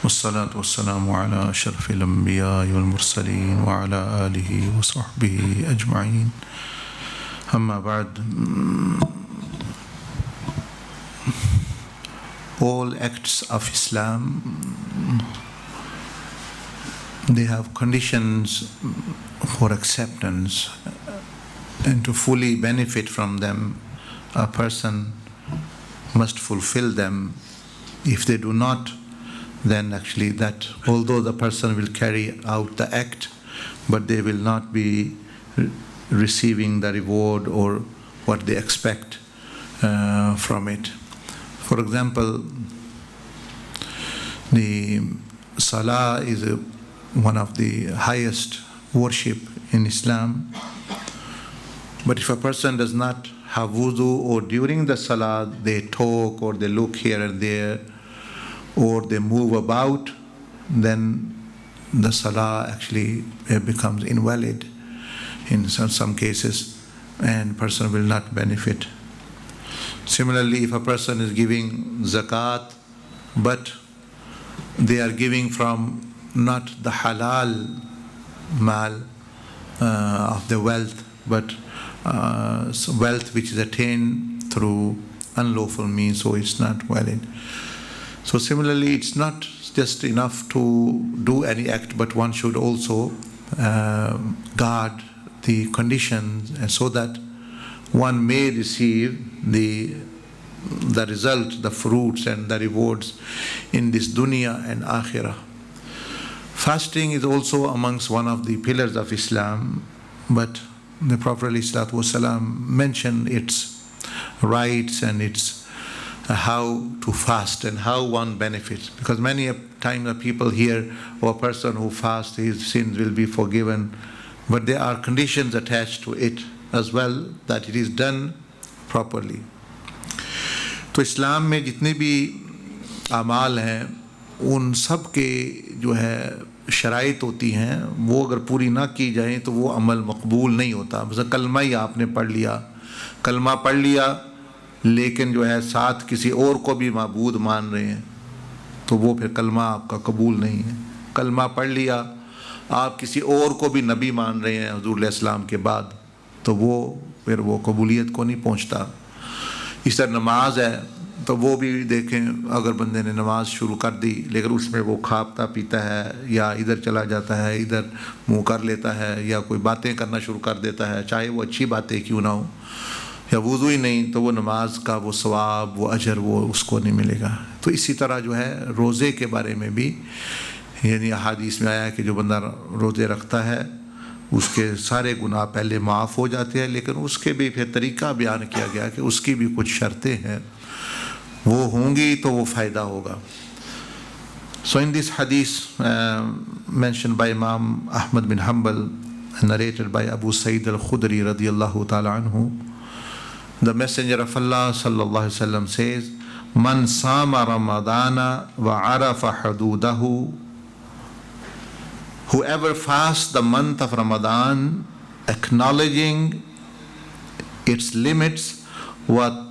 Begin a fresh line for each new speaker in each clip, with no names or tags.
والصلاة والسلام على أشرف الأنبياء والمرسلين وعلى آله وصحبه أجمعين أما بعد. All acts of Islam, they have conditions for acceptance, and to fully benefit from them, a person must fulfill them. If they do not, then actually that, although the person will carry out the act, but they will not be receiving the reward or what they expect from it. For example, the Salah is one of the highest worship in Islam. But if a person does not have wudu, or during the Salah they talk or they look here and there, or they move about, then the Salah actually becomes invalid in some cases, and person will not benefit. Similarly, if a person is giving zakat, but they are giving from not the halal mal of the wealth, but wealth which is attained through unlawful means, so it's not valid. So similarly, it's not just enough to do any act, but one should also guard the conditions, and so that one may receive the result, the fruits and the rewards in this dunya and akhirah. Fasting is also amongst one of the pillars of Islam, but the Prophet ﷺ mentioned its rights and its how to fast and how one benefits. Because many a time the people hear, oh, a person who fasts, his sins will be forgiven. But there are conditions attached to it as well, that it is done properly. तो इस्लाम में जितने भी अमाल हैं, उन सब के जो है शराइत होती हैं, वो अगर पूरी ना की जाएं तो वो अमल मकबूल नहीं होता. मतलब कलमा ही आपने पढ़ लिया, कलमा पढ़ लिया, लेकिन जो है साथ किसी और को भी माबूद मान रहे हैं, तो वो फिर कलमा आपका कबूल नहीं है. कलमा पढ़ लिया, आप किसी और को भी नबी मान रहे हैं हुज़ूर अलैहिस्सलाम के बाद, तो वो फिर वो कबूलियत को नहीं पहुंचता. इस तरह नमाज है, तो वो भी देखें, अगर बंदे ने नमाज शुरू कर दी लेकिन उसमें वो खाता पीता है, या इधर चला जाता है, इधर मुंह कर लेता है, या कोई बातें करना शुरू कर देता है, चाहे वो अच्छी बातें क्यों ना हो, या वुज़ू ही नहीं, तो वो नमाज का वो सवाब, वो अजर, वो उसको नहीं मिलेगा. तो इसी तरह जो है रोज़े के बारे में भी, यानी हदीस में आया कि जो बंदा रोज़े रखता है उसके सारे गुनाह पहले माफ़ हो जाते हैं, लेकिन उसके भी फिर तरीक़ा बयान किया गया कि उसकी भी कुछ शर्तें हैं, वो होंगी तो वो फ़ायदा होगा. So in this hadith mentioned by Imam Ahmad bin Hanbal, narrated by Abu Sa'id al-Khudri radiyallahu ta'ala anhu, the Messenger of Allah sallallahu alaihi wasallam says, "Man sama Ramadana wa arafa hududahu." Whoever fasts the month of Ramadan, acknowledging its limits, wa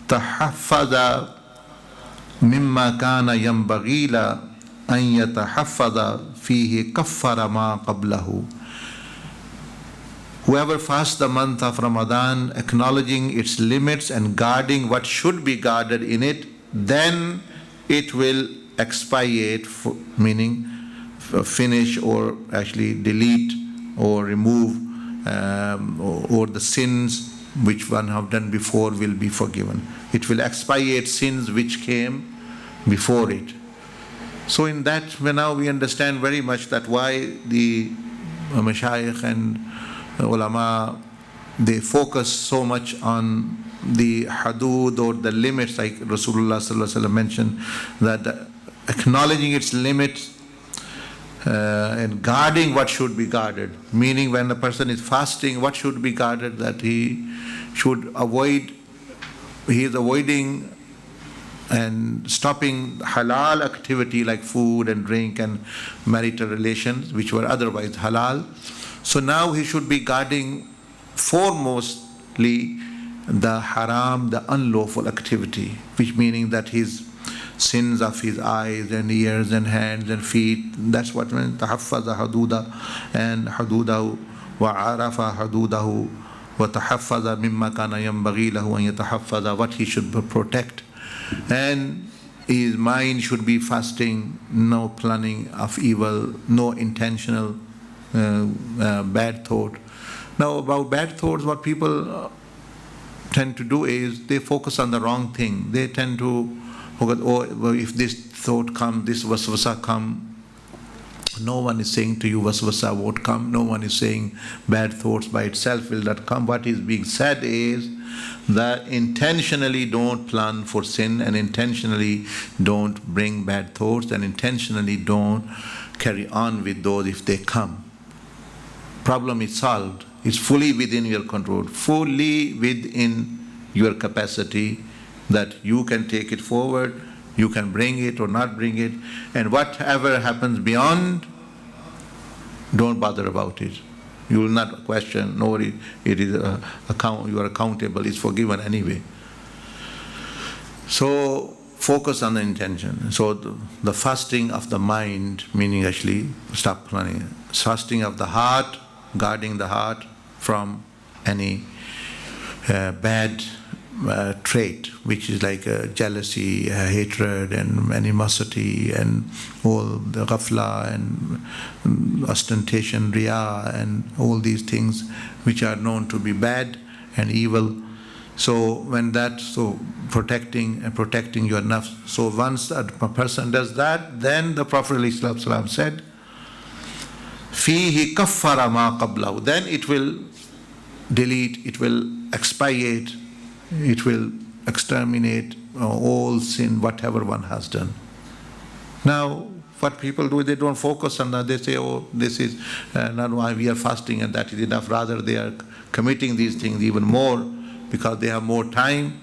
tahaffada mimma kana yanbaghi la an yatahaffada fihi kaffara ma qablahu. Whoever fasts the month of Ramadan, acknowledging its limits and guarding what should be guarded in it, then it will expiate, meaning finish or actually delete or remove, or the sins which one have done before will be forgiven. It will expiate sins which came before it. So in that, now we understand very much that why the Shaykh and ulama, they focus so much on the hudud or the limits, like Rasulullah sallallahu alaihi wasallam mentioned, that acknowledging its limits and guarding what should be guarded. Meaning when a person is fasting, what should be guarded, that he should avoid, he is avoiding and stopping halal activity like food and drink and marital relations which were otherwise halal. So now he should be guarding foremostly the haram, the unlawful activity, which meaning that his sins of his eyes and ears and hands and feet. That's what means tahaffaza haduda and hadudahu wa arafa hadudahu wa tahaffaza mimma kana yanbaghi lahu an yatahaffaza, what he should protect. And his mind should be fasting, no planning of evil, no intentional bad thought. Now about bad thoughts, what people tend to do is they focus on the wrong thing. They tend to focus, oh, well, if this thought comes, this waswasa come. No one is saying to you waswasa won't come. No one is saying bad thoughts by itself will not come. What is being said is that intentionally don't plan for sin, and intentionally don't bring bad thoughts, and intentionally don't carry on with those if they come. Problem is solved. It's fully within your control, fully within your capacity, that you can take it forward, you can bring it or not bring it, and whatever happens beyond, don't bother about it. You will not question, nor it is you are accountable, it's forgiven anyway. So focus on the intention. So the fasting of the mind, meaning actually stop planning. Fasting of the heart, guarding the heart from any bad trait, which is like jealousy, hatred, and animosity, and all the ghafla and ostentation, riya, and all these things which are known to be bad and evil. So when that, so protecting your nafs. So once a person does that, then the Prophet ﷺ said, "Fihi kaffara ma qablahu." Then it will delete, it will expiate, it will exterminate all sin, whatever one has done. Now, what people do, they don't focus on that. They say, oh, this is not why we are fasting and that is enough. Rather, they are committing these things even more because they have more time.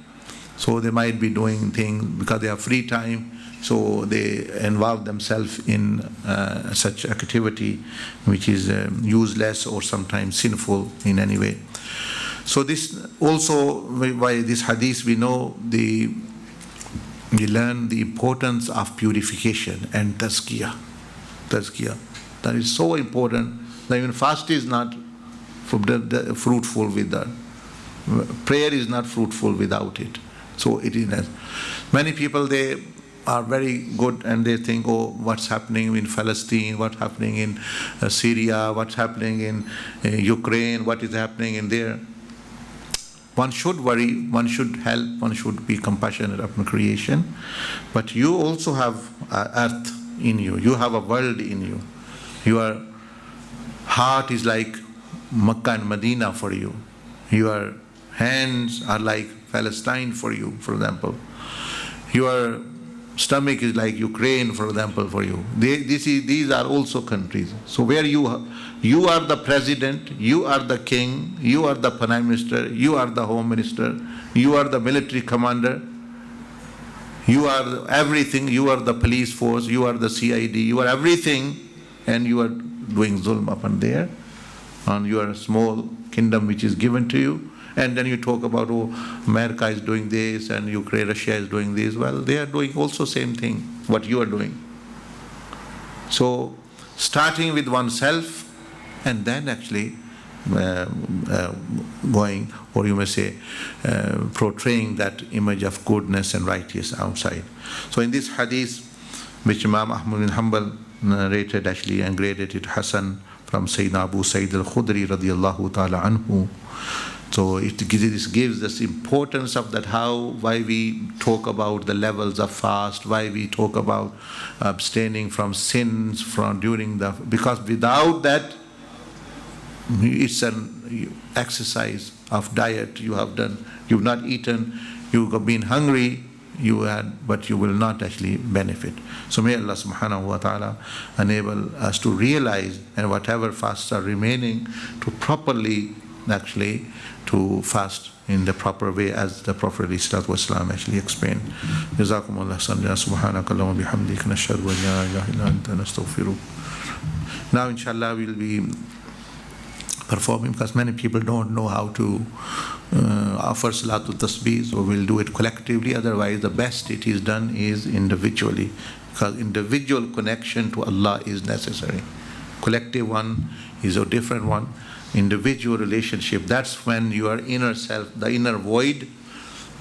So they might be doing things because they have free time. So they involve themselves in such activity which is useless or sometimes sinful in any way. So this also, by this hadith, we know we learn the importance of purification and tazkiyah. That is so important. That even fast is not fruitful with that. Prayer is not fruitful without it. So it is. Many people, they are very good and they think, oh, what's happening in Palestine, what's happening in Syria, what's happening in Ukraine, what is happening in there. One should worry, one should help, one should be compassionate upon creation. But you also have earth in you. You have a world in you. Your heart is like Makkah and Medina for you. Your hands are like Palestine for you, for example. Your stomach is like Ukraine, for example, for you. These are also countries. So where you are the president, you are the king, you are the prime minister, you are the home minister, you are the military commander, you are everything, you are the police force, you are the CID, you are everything, and you are doing zulm upon there, on your small kingdom which is given to you. And then you talk about, oh, America is doing this and Ukraine, Russia is doing this. Well, they are doing also same thing, what you are doing. So starting with oneself and then actually going, or you may say, portraying that image of goodness and righteousness outside. So in this hadith, which Imam Ahmad bin Hanbal narrated actually and graded it Hasan from Sayyidina Abu Sa'id al-Khudri radiyallahu ta'ala anhu. So this gives us importance of that, why we talk about the levels of fast, why we talk about abstaining from sins because without that, it's an exercise of diet you have done. You've not eaten, you've been hungry, but you will not actually benefit. So may Allah subhanahu wa ta'ala enable us to realize, and whatever fasts are remaining, to properly actually to fast in the proper way as the Prophet ﷺ actually explained. Jazakumullah khairan. Subhanakallahumma bihamdika nashhadu an la ilaha illa anta nastaghfiruk. Now inshallah we'll be performing, because many people don't know how to offer Salatul Tasbih, so we'll do it collectively. Otherwise, the best it is done is individually, because individual connection to Allah is necessary. Collective one is a different one. Individual relationship, that's when your inner self, the inner void,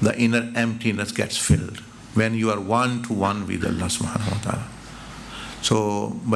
the inner emptiness gets filled. When you are one to one with Allah subhanahu wa ta'ala. So, but